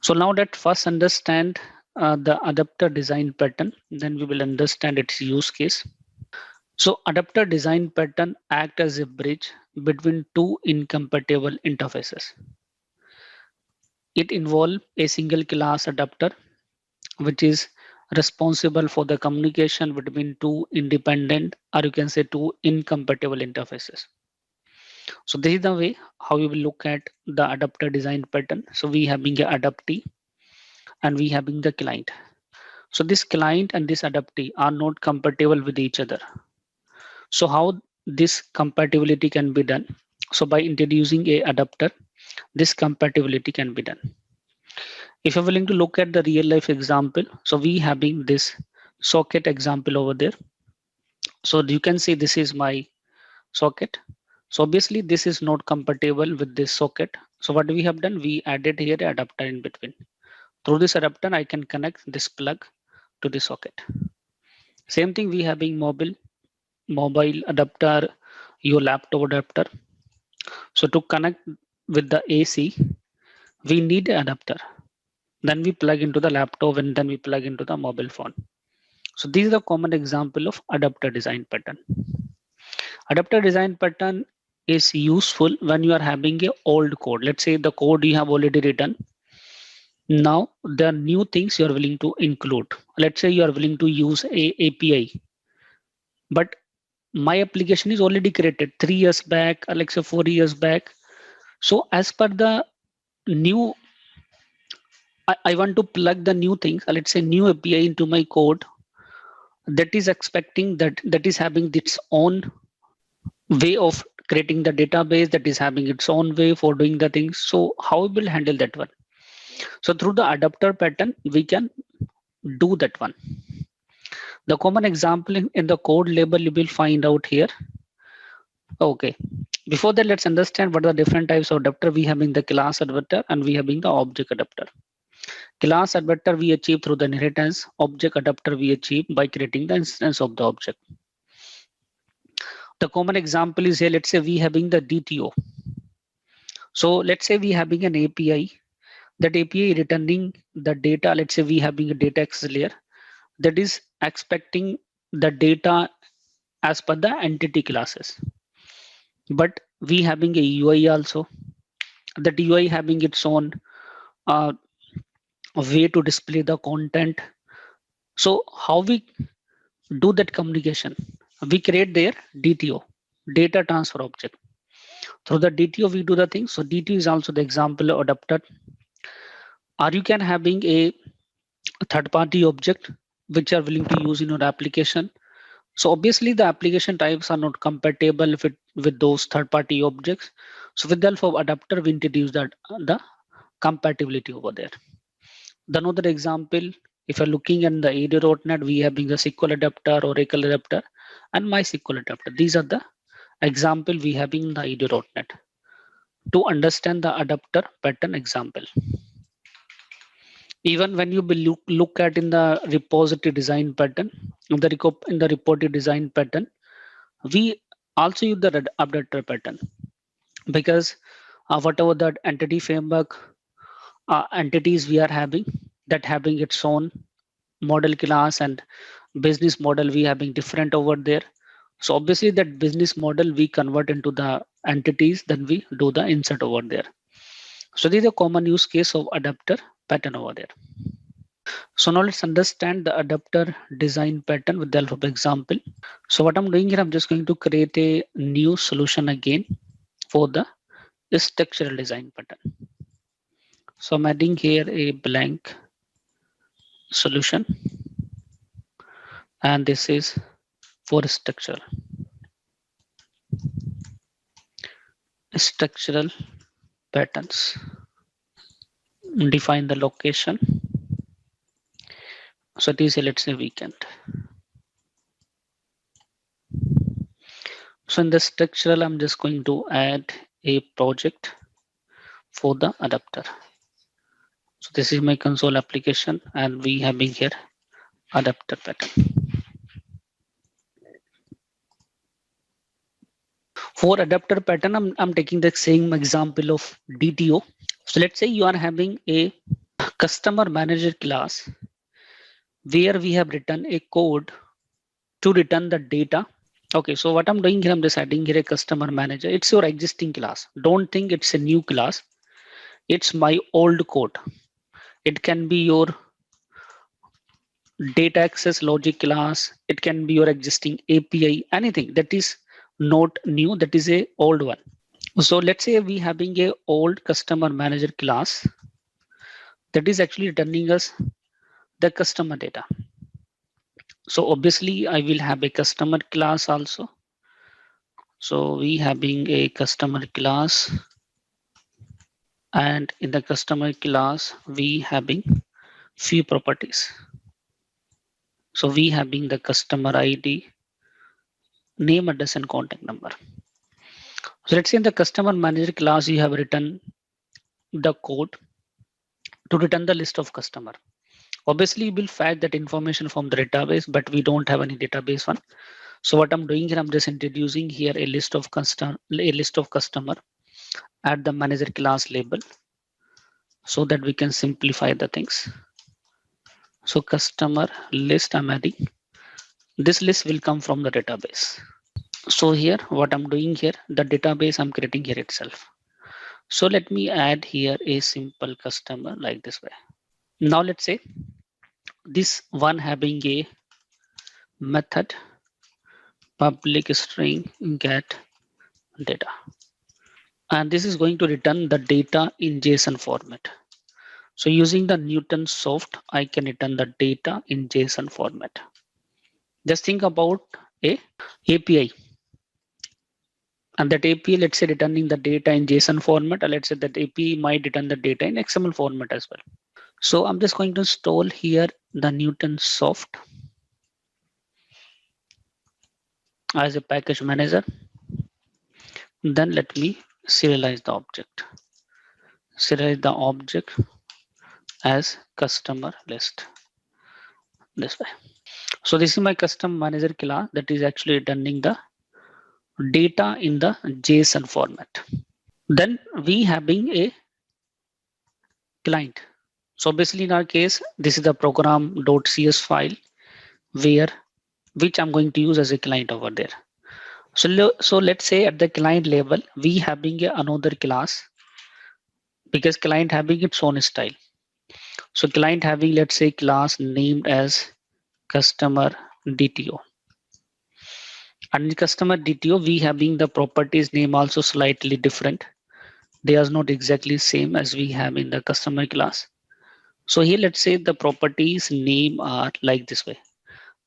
So now that first understand the adapter design pattern, then we will understand its use case. So adapter design pattern act as a bridge between two incompatible interfaces. It involves a single class adapter, which is responsible for the communication between two independent, or you can say two incompatible interfaces. So this is the way how we will look at the adapter design pattern. So we having a adaptee and we having the client. So this client and this adaptee are not compatible with each other. So how this compatibility can be done? So by introducing a adapter, this compatibility can be done. If you're willing to look at the real life example, so we having this socket example over there. So you can see this is my socket. So obviously this is not compatible with this socket. So what we have done, we added here an adapter in between. Through this adapter, I can connect this plug to the socket. Same thing we having mobile adapter, your laptop adapter. So to connect with the AC, we need an adapter. Then we plug into the laptop and then we plug into the mobile phone. So these are the common example of adapter design pattern. Adapter design pattern is useful when you are having a old code. Let's say the code you have already written. Now there are new things you are willing to include. Let's say you are willing to use a API, but my application is already created 3 years back, or let's say 4 years back. So as per the new, I want to plug the new things, let's say new API into my code that is expecting that is having its own way of creating the database, that is having its own way for doing the things. So how we will handle that one? So through the adapter pattern, we can do that one. The common example in the code label you will find out here. Okay. Before that, let's understand what are the different types of adapter we have in the class adapter and we have in the object adapter. Class adapter we achieve through the inheritance. Object adapter we achieve by creating the instance of the object. The common example is here, let's say we having the DTO. So let's say we having an API, that API returning the data. Let's say we having a data access layer that is expecting the data as per the entity classes. But we having a UI also, that UI having its own uh, way to display the content. So how we do that communication? We create their DTO, data transfer object. Through the DTO, we do the thing. So DTO is also the example of adapter. Or you can having a third-party object which are willing to use in your application. So obviously the application types are not compatible with those third-party objects. So with the help of adapter, we introduce that the compatibility over there. The another example, if you're looking at the AD.NET, we having the SQL adapter, Oracle adapter, and MySQL adapter. These are the example we have in the AD.NET. To understand the adapter pattern example. Even when you look at in the repository design pattern, in the repository design pattern, we also use the adapter pattern because whatever that entity framework entities we are having, that having its own model class and business model, we having different over there. So obviously that business model we convert into the entities, then we do the insert over there. So this is a common use case of adapter pattern over there. So now let's understand the adapter design pattern with the help of example. So what I'm doing here, I'm just going to create a new solution again for the structural design pattern. So I'm adding here a blank solution, and this is for structural patterns. Define the location. So it is, let's say, weekend. So in the structural, I'm just going to add a project for the adapter. So this is my console application, and we having here adapter pattern. For adapter pattern, I'm taking the same example of DTO. So let's say you are having a customer manager class where we have written a code to return the data. Okay, so what I'm doing here, I'm just adding here a customer manager. It's your existing class. Don't think it's a new class. It's my old code. It can be your data access logic class. It can be your existing API, anything that is not new, that is a old one. So let's say we having a old customer manager class that is actually returning us the customer data. So obviously I will have a customer class also. So we having a customer class, and in the customer class we having few properties. So we having the customer ID, name, address, and contact number. So let's say in the customer manager class you have written the code to return the list of customer. Obviously you will fetch that information from the database, but we don't have any database one. So what I'm doing here, I'm just introducing here a list of customer at the manager class label so that we can simplify the things. So customer list I'm adding. This list will come from the database. So here what I'm doing here, the database I'm creating here itself. So let me add here a simple customer like this way. Now let's say this one having a method public string get data. And this is going to return the data in JSON format. So using the Newton Soft, I can return the data in JSON format. Just think about a API. And that API, let's say returning the data in JSON format, or let's say that API might return the data in XML format as well. So I'm just going to install here the Newton Soft as a package manager. Then let me serialize the object. Serialize the object as customer list this way. So this is my custom manager class that is actually returning the data in the JSON format. Then we having a client. So basically in our case, this is the program.cs file where which I'm going to use as a client over there. So let's say at the client level, we having another class because client having its own style. So client having, let's say, class named as customer DTO. And in customer DTO, we having the properties name also slightly different. They are not exactly same as we have in the customer class. So here, let's say the properties name are like this way: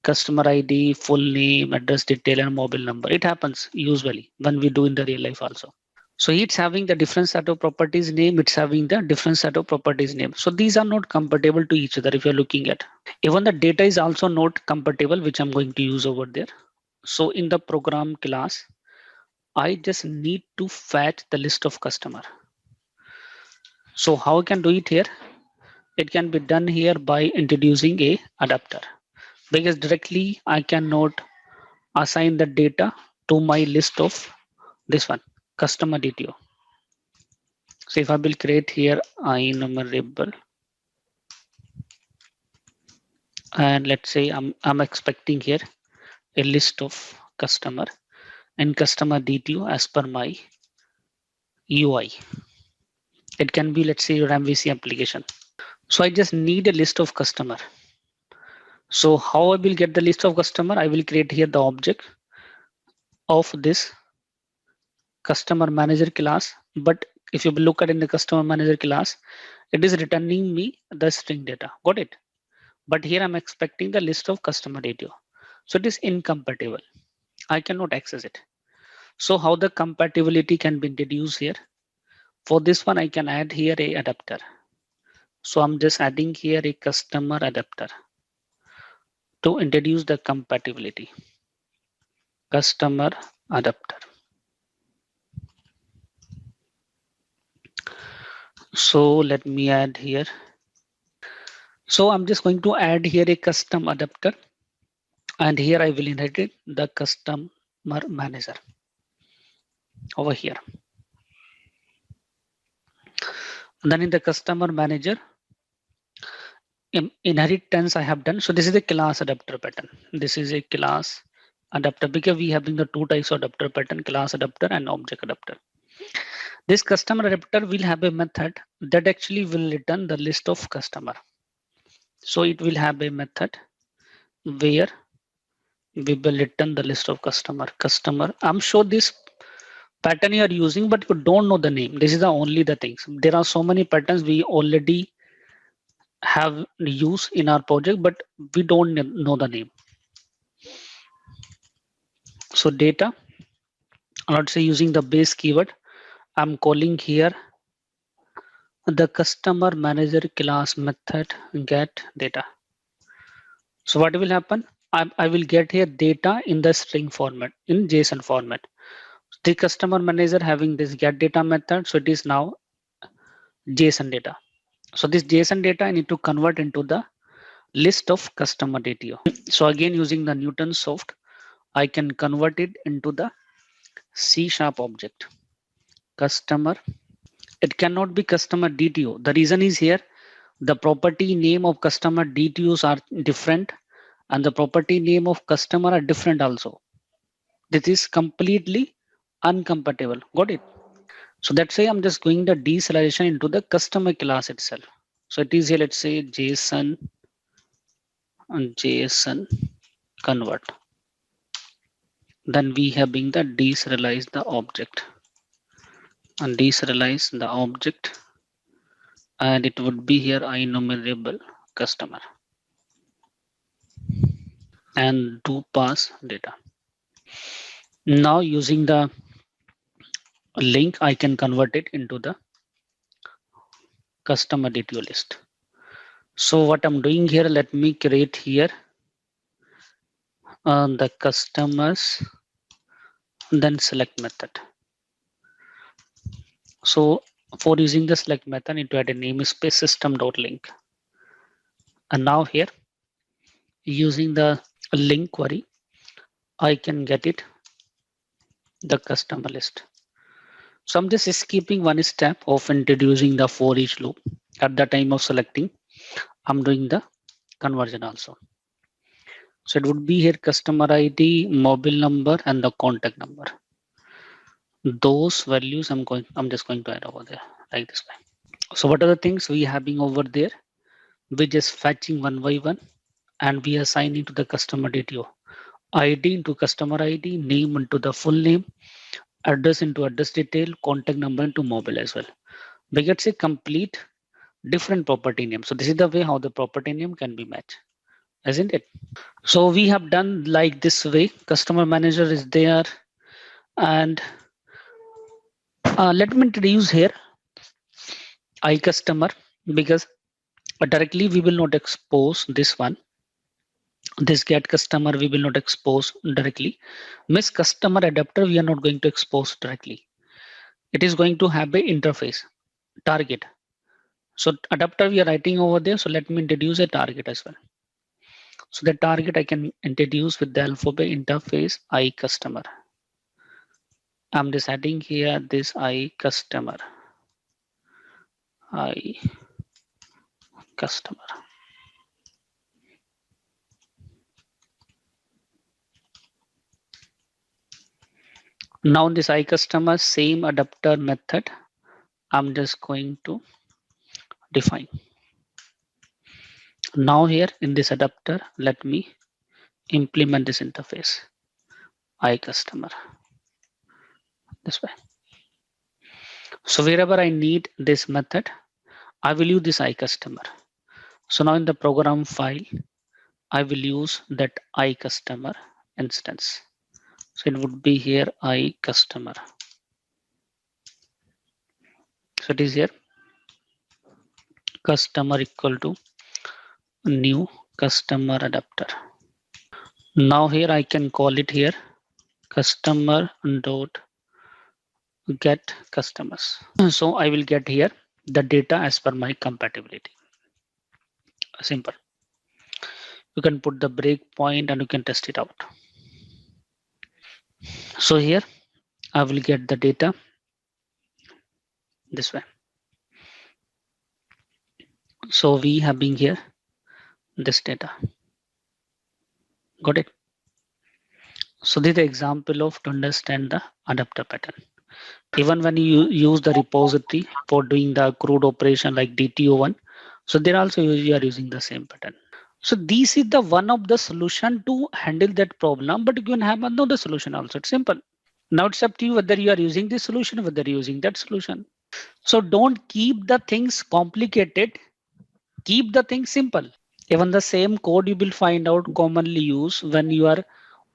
customer ID, full name, address detail, and mobile number. It happens usually when we do in the real life also. So it's having the different set of properties name, it's having the different set of properties name. So these are not compatible to each other if you're looking at. Even the data is also not compatible, which I'm going to use over there. So in the program class, I just need to fetch the list of customer. So how I can do it here? It can be done here by introducing a adapter, because directly I cannot assign the data to my list of this one, customer DTO. So if I will create here enumerable, and let's say I'm expecting here a list of customer and customer DTO as per my UI. It can be, let's say, your MVC application. So I just need a list of customer. So how I will get the list of customer? I will create here the object of this customer manager class. But if you look at in the customer manager class, it is returning me the string data. Got it? But here I'm expecting the list of customer data. So it is incompatible. I cannot access it. So how the compatibility can be introduced here? For this one, I can add here a adapter. So I'm just adding here a customer adapter to introduce the compatibility. Customer adapter. So let me add here. So I'm just going to add here a custom adapter, and here I will inherit the customer manager over here. Then in the customer manager, inheritance I have done. So this is a class adapter pattern. This is a class adapter because we having the two types of adapter pattern, class adapter and object adapter. This customer adapter will have a method that actually will return the list of customer. So it will have a method where we will return the list of customer. I'm sure this pattern you are using, but you don't know the name. This is the only the things. There are so many patterns we already have used in our project, but we don't know the name. So data, let's say using the base keyword, I'm calling here the customer manager class method get data. So what will happen? I will get here data in the string format, in JSON format. The customer manager having this get data method, so it is now JSON data. So this JSON data I need to convert into the list of customer data. So again, using the Newton soft, I can convert it into the C# object. Customer, it cannot be customer DTO. The reason is here, the property name of customer DTOs are different and the property name of customer are different also. This is completely incompatible. Got it? So that's why I'm just going the deserialization into the customer class itself. So it is here, let's say JSON and JSON convert. Then we have been the deserialize the object and deserialize the object, and it would be here enumerable customer and do pass data. Now using the link, I can convert it into the customer DTO list. So what I'm doing here, let me create here the customers, then select method. So for using the select method, I need to add a namespace system.link. And now here, using the link query, I can get it the customer list. So I'm just skipping one step of introducing the for each loop. At the time of selecting, I'm doing the conversion also. So it would be here customer ID, mobile number, and the contact number. Those values I'm just going to add over there like this way. So what are the things we having over there? We're just fetching one by one, and we assigning to the customer DTO. ID into customer ID, name into the full name, address into address detail, contact number into mobile as well. We get a complete different property name. So this is the way how the property name can be matched, isn't it? So we have done like this way. Customer manager is there, and let me introduce here iCustomer, because directly we will not expose this one. This get customer we will not expose directly. Miss customer adapter we are not going to expose directly. It is going to have a interface target. So adapter we are writing over there. So let me introduce a target as well. So the target I can introduce with the alphabet interface iCustomer. I'm just adding here this iCustomer. iCustomer. Now this iCustomer same adapter method, I'm just going to define. Now here in this adapter, let me implement this interface iCustomer this way. So wherever I need this method, I will use this iCustomer. So now in the program file, I will use that iCustomer instance. So it would be here iCustomer. So it is here customer equal to new customer adapter. Now here I can call it here customer dot get customers. So I will get here the data as per my compatibility. Simple. You can put the breakpoint and you can test it out. So here I will get the data this way. So we have been here this data. Got it? So this is the example of to understand the adapter pattern. Even when you use the repository for doing the CRUD operation like DTO1, so there also you are using the same pattern. So this is the one of the solution to handle that problem, but you can have another solution also. It's simple. Now it's up to you whether you are using this solution, whether you're using that solution. So don't keep the things complicated. Keep the things simple. Even the same code you will find out commonly used when you are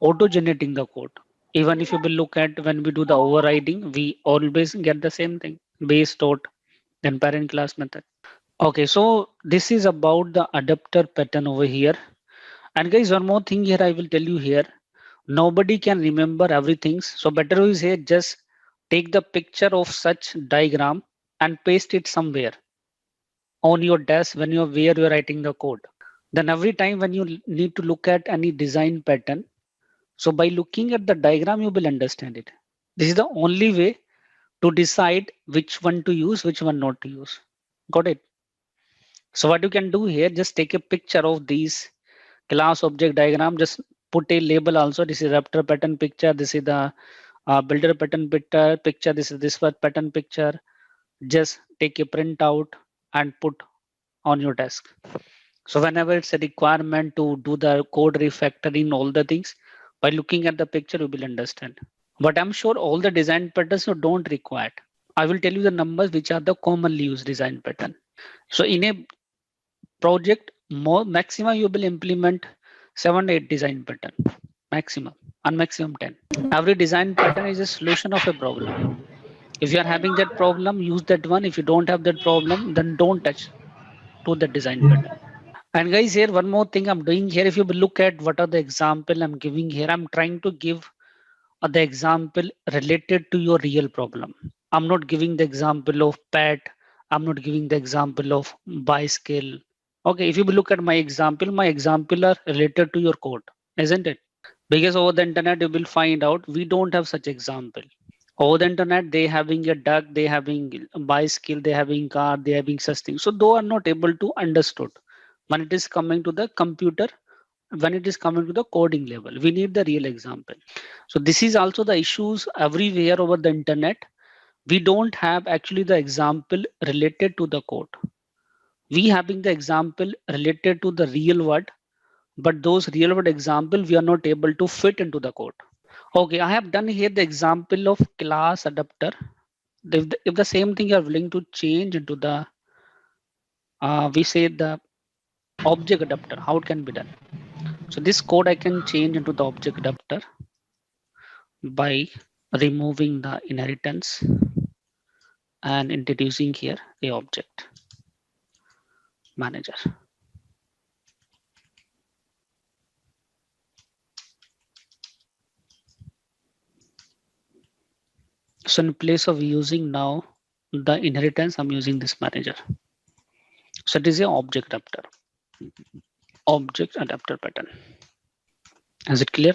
auto-generating the code. Even if you will look at when we do the overriding, we always get the same thing, base dot, then parent class method. Okay, so this is about the adapter pattern over here. And guys, one more thing here I will tell you here. Nobody can remember everything. So better is here, just take the picture of such diagram and paste it somewhere on your desk when you're where you're writing the code. Then every time when you need to look at any design pattern, so by looking at the diagram, you will understand it. This is the only way to decide which one to use, which one not to use. Got it? So what you can do here, just take a picture of these class object diagram, just put a label also. This is adapter pattern picture. This is the builder pattern picture. This is this pattern picture. Just take a print out and put on your desk. So whenever it's a requirement to do the code refactoring, all the things, by looking at the picture, you will understand. But I'm sure all the design patterns you don't require. I will tell you the numbers which are the commonly used design pattern. So in a project, more maximum you will implement 7-8 design pattern, maximum, and maximum 10. Every design pattern is a solution of a problem. If you are having that problem, use that one. If you don't have that problem, then don't touch to the design pattern. And guys, here one more thing I'm doing here. If you look at what are the example I'm giving here, I'm trying to give the example related to your real problem. I'm not giving the example of pet. I'm not giving the example of bicycle. Okay, if you look at my example are related to your code, isn't it? Because over the internet, you will find out we don't have such example. Over the internet, they having a duck, they having a bicycle, they having car, they having such things. So they are not able to understood when it is coming to the computer, when it is coming to the coding level. We need the real example. So this is also the issues everywhere over the internet. We don't have actually the example related to the code. We having the example related to the real world, but those real world example we are not able to fit into the code. Okay, I have done here the example of class adapter. If the same thing you are willing to change into the, we say the object adapter, how it can be done. So this code I can change into the object adapter by removing the inheritance and introducing here a object manager. So in place of using now the inheritance, I'm using this manager. So it is an object adapter pattern. Is it clear?